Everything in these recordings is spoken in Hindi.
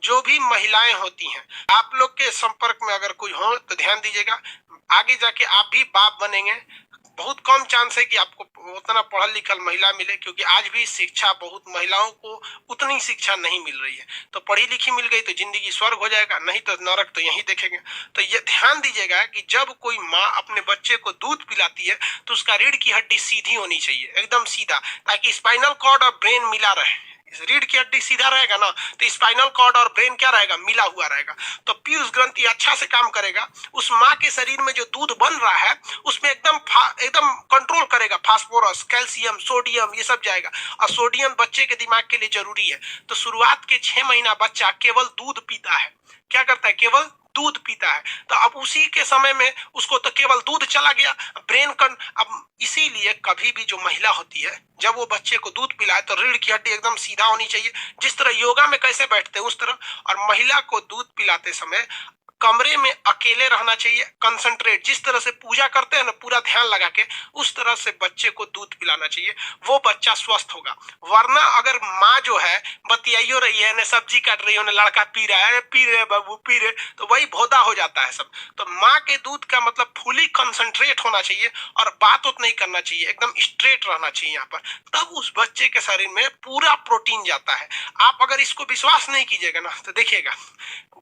जो भी महिलाएं होती हैं, आप लोग के संपर्क में अगर कोई हो तो ध्यान दीजिएगा। आगे जाके आप भी बाप बनेंगे। बहुत कम चांस है कि आपको उतना पढ़ल लिखल महिला मिले, क्योंकि आज भी शिक्षा बहुत महिलाओं को उतनी शिक्षा नहीं मिल रही है। तो पढ़ी लिखी मिल गई तो जिंदगी स्वर्ग हो जाएगा, नहीं तो नरक तो यहीं देखेंगे। तो ये ध्यान दीजिएगा कि जब कोई माँ अपने बच्चे को दूध पिलाती है तो उसका रीढ़ की हड्डी सीधी होनी चाहिए, एकदम सीधा, ताकि स्पाइनल कॉर्ड और ब्रेन मिला रहे। रीढ़ की हड्डी सीधा रहेगा ना तो स्पाइनल कॉर्ड और ब्रेन क्या रहेगा, मिला हुआ रहेगा। तो पीयूष ग्रंथि अच्छा से काम करेगा। उस माँ के शरीर में जो दूध बन रहा है उसमें एकदम एकदम कंट्रोल करेगा। फास्फोरस, कैल्शियम, सोडियम ये सब जाएगा। और सोडियम बच्चे के दिमाग के लिए जरूरी है। तो शुरुआत के 6 महीना बच्चा केवल दूध पीता है। क्या करता है, केवल दूध पीता है। तो अब उसी के समय में उसको तो केवल दूध चला गया, ब्रेन कन। अब इसीलिए कभी भी जो महिला होती है जब वो बच्चे को दूध पिलाए तो रीढ़ की हड्डी एकदम सीधा होनी चाहिए, जिस तरह योगा में कैसे बैठते हैं उस तरह। और महिला को दूध पिलाते समय कमरे में अकेले रहना चाहिए, कंसंट्रेट, जिस तरह से पूजा करते हैं ना पूरा ध्यान लगा के, उस तरह से बच्चे को दूध पिलाना चाहिए। वो बच्चा स्वस्थ होगा। वरना अगर माँ जो है बतियाइयो रही है, ने सब्जी काट रही है, ने लड़का पी रहा है, पी रहे बाबू पी रहे, तो वही भोदा हो जाता है सब। तो माँ के दूध का मतलब फुली कंसंट्रेट होना चाहिए और बात उत नहीं करना चाहिए, एकदम स्ट्रेट रहना चाहिए यहाँ पर। तब उस बच्चे के शरीर में पूरा प्रोटीन जाता है। आप अगर इसको विश्वास नहीं कीजिएगा ना तो देखिएगा,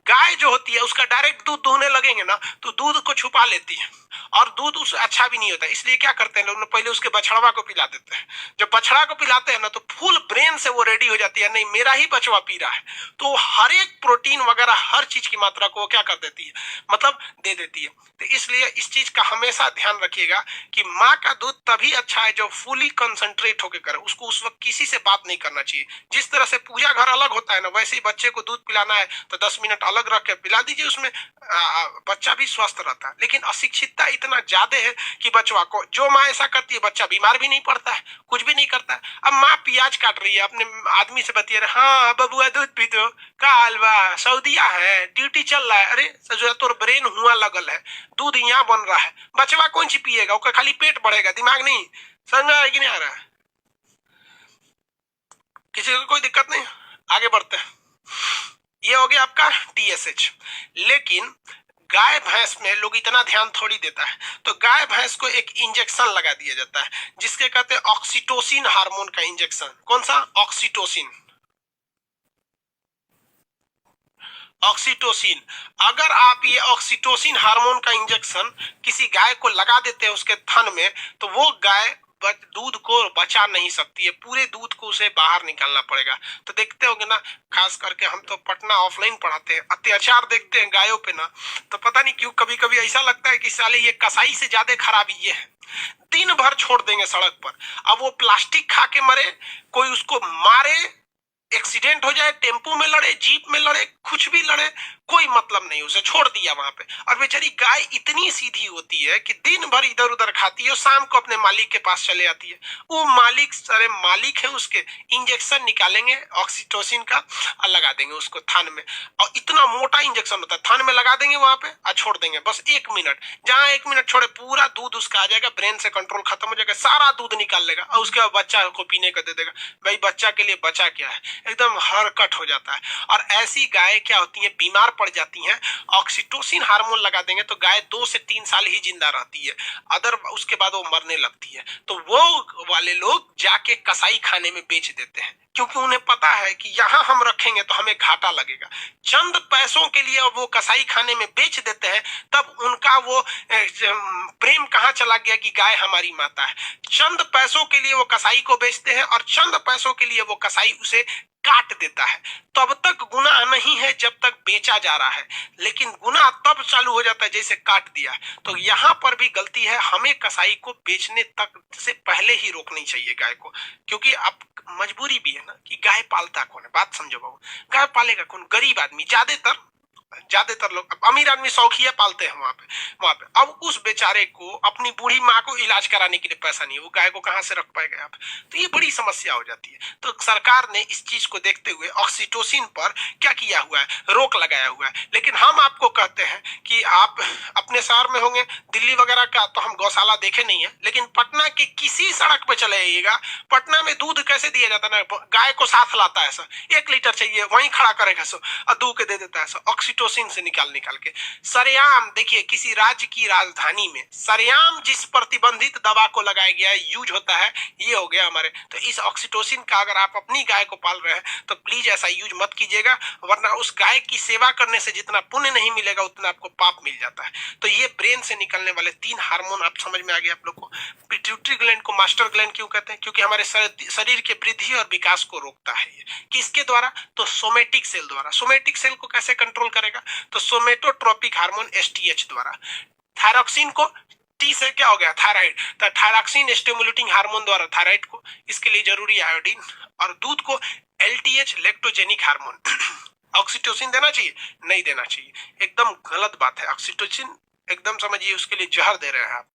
गाय जो होती है उसका डायरेक्ट दूध दूहने लगेंगे ना तो दूध को छुपा लेती है और दूध उस अच्छा भी नहीं होता। इसलिए क्या करते हैं लोग, पहले उसके बछड़वा को पिला देते हैं। जब बछड़ा को पिलाते हैं ना तो फुल ब्रेन से वो रेडी हो जाती है, नहीं मेरा ही बछवा पी रहा है। तो हर एक प्रोटीन वगैरह हर चीज की मात्रा को वो क्या कर देती है, मतलब दे देती है। तो इसलिए इस चीज का हमेशा ध्यान रखिएगा कि माँ का दूध तभी अच्छा है जब फुली कंसंट्रेट होकर करे। उसको उस वक्त किसी से बात नहीं करना चाहिए। जिस तरह से पूजा घर अलग होता है ना, वैसे ही बच्चे को दूध पिलाना है तो 10 मिनट अलग रख के पिला दीजिए। उसमें बच्चा भी स्वस्थ रहता है। लेकिन अशिक्षितता इतना ज्यादा है कि बच्चा को, जो माँ ऐसा करती है बच्चा बीमार भी नहीं पड़ता है, कुछ भी नहीं करता है। अब माँ प्याज काट रही है, अपने आदमी से बतिया रहे, हाँ बबुआ दूध पी दो, का हलवा सऊदिया है, ड्यूटी चल रहा है। अरे सजुआ तोर ब्रेन हुआ लगल है, दूध यहाँ बन रहा है, बचवा कौन सी पिएगा, उसका खाली पेट बढ़ेगा, दिमाग नहीं। समझ है कि नहीं आ रहा है? किसी को कोई दिक्कत नहीं, आगे बढ़ते हैं। ये हो गया आपका TSH। लेकिन गाय भैंस में लोग इतना ध्यान थोड़ी देता है। तो गाय भैंस को एक इंजेक्शन लगा दिया जाता है जिसके कहते हैं ऑक्सीटोसिन हार्मोन का इंजेक्शन। कौन सा? ऑक्सीटोसिन। ऑक्सीटोसिन। अगर आप ये ऑक्सीटोसिन हार्मोन का इंजेक्शन किसी गाय को लगा देते हैं उसके थन में, तो वो गाय दूध को बचा नहीं सकती है, पूरे दूध को उसे बाहर निकालना पड़ेगा। तो देखते होंगे ना, खास करके हम तो पटना ऑफलाइन पढ़ाते हैं, अत्याचार देखते हैं गायों पे ना, तो पता नहीं क्यों कभी कभी ऐसा लगता है कि साले ये कसाई से ज्यादा खराबी ये है। दिन भर छोड़ देंगे सड़क पर, अब वो प्लास्टिक खा के मरे, कोई उसको मारे, एक्सीडेंट हो जाए, टेम्पो में लड़े, जीप में लड़े, कुछ भी लड़े, कोई मतलब नहीं, उसे छोड़ दिया वहां पे। और बेचारी गाय इतनी सीधी होती है कि दिन भर इधर उधर खाती है और शाम को अपने मालिक के पास चले आती है। वो मालिक, सारे मालिक है उसके, इंजेक्शन निकालेंगे ऑक्सीटोसिन का और लगा देंगे उसको थान में। और इतना मोटा इंजेक्शन होता है, थान में लगा देंगे वहां पे और छोड़ देंगे बस 1 मिनट। जहां 1 मिनट छोड़े पूरा दूध उसका आ जाएगा, ब्रेन से कंट्रोल खत्म हो जाएगा, सारा दूध निकाल लेगा और उसके बाद बच्चा को पीने का दे देगा। भाई बच्चा के लिए बचा क्या है, एकदम हरकट हो जाता है। और ऐसी गाय क्या होती है, बीमार पड़ जाती हैं। ऑक्सीटोसिन हार्मोन लगा देंगे तो गाय 2 से 3 साल ही जिंदा रहती है, अदर उसके बाद वो मरने लगती है। तो वो वाले लोग जाके कसाई खाने में बेच देते हैं, क्योंकि उन्हें पता है कि यहाँ हम रखेंगे तो हमें घाटा लगेगा। चंद पैसों के लिए वो कसाई खाने में बेच देते हैं, तब उनका वो प्रेम कहाँ चला गया कि गाय हमारी माता है। चंद पैसों के लिए वो कसाई को बेचते हैं और चंद पैसों के लिए वो कसाई उसे काट देता है। तब तक गुनाह नहीं है जब तक बेचा जा रहा है, लेकिन गुनाह तब चालू हो जाता है जैसे काट दिया। तो यहाँ पर भी गलती है, हमें कसाई को बेचने तक से पहले ही रोकनी चाहिए गाय को, क्योंकि अब मजबूरी भी है ना कि गाय पालता कौन है, बात समझो बाबू। गाय पालेगा कौन? गरीब आदमी, ज्यादातर ज्यादातर लोग, अमीर आदमी शौकिया पालते हैं वहां पे। अब उस बेचारे को अपनी बूढ़ी माँ को इलाज कराने के लिए पैसा नहीं है, वो गाय को कहाँ से रख पाएगा यहाँ पे? तो ये बड़ी समस्या हो जाती है। तो सरकार ने इस चीज को देखते हुए ऑक्सीटोसिन पर क्या किया हुआ है, रोक लगाया हुआ है। लेकिन हम आपको कहते हैं कि आप अपने शहर में होंगे, दिल्ली वगैरह का तो हम गौशाला देखे नहीं है, लेकिन पटना के किसी सड़क पे चले जाइएगा, पटना में दूध कैसे दिया जाता है ना, गाय को साथ लाता है सर, 1 लीटर चाहिए वहीं खड़ा करेगा सर और दूध के दे देता है सर, ऑक्सीटोसिन से निकाल के। सरेआम देखिए, किसी राज्य की राजधानी में सरेआम जिस प्रतिबंधित दवा को लगाया गया है, यूज होता है, ये हो गया हमारे। तो इस ऑक्सीटोसिन का अगर आप अपनी गाय को पाल रहे हैं तो प्लीज ऐसा यूज मत कीजिएगा, वरना उस गाय की सेवा करने से जितना पुण्य नहीं मिलेगा उतना आपको पाप मिल जाता है। तो ये ब्रेन से निकलने वाले 3 हार्मोन आप समझ में आ गए आप लोग को। पिट्यूटरी ग्लैंड को मास्टर ग्लैंड क्यों कहते हैं? क्योंकि हमारे शरीर के वृद्धि और विकास को रोकता है। ये किसके द्वारा? तो सोमेटिक सेल द्वारा। सोमेटिक सेल को कैसे कंट्रोल करेगा? तो सोमेटोट्रोपिक हार्मोन एसटीएच द्वारा। थायरॉक्सिन को, टी से क्या हो गया, थायराइड, तो थायरॉक्सिन स्टिमुलेटिंग हार्मोन द्वारा थायराइड को, इसके लिए जरूरी है आयोडीन। और दूध को एलटीएच लेक्टोजेनिक हार्मोन। ऑक्सीटोसिन देना चाहिए? नहीं देना चाहिए, एकदम गलत बात है। ऑक्सीटोसिन एकदम समझिए उसके लिए जहर दे रहे हैं आप।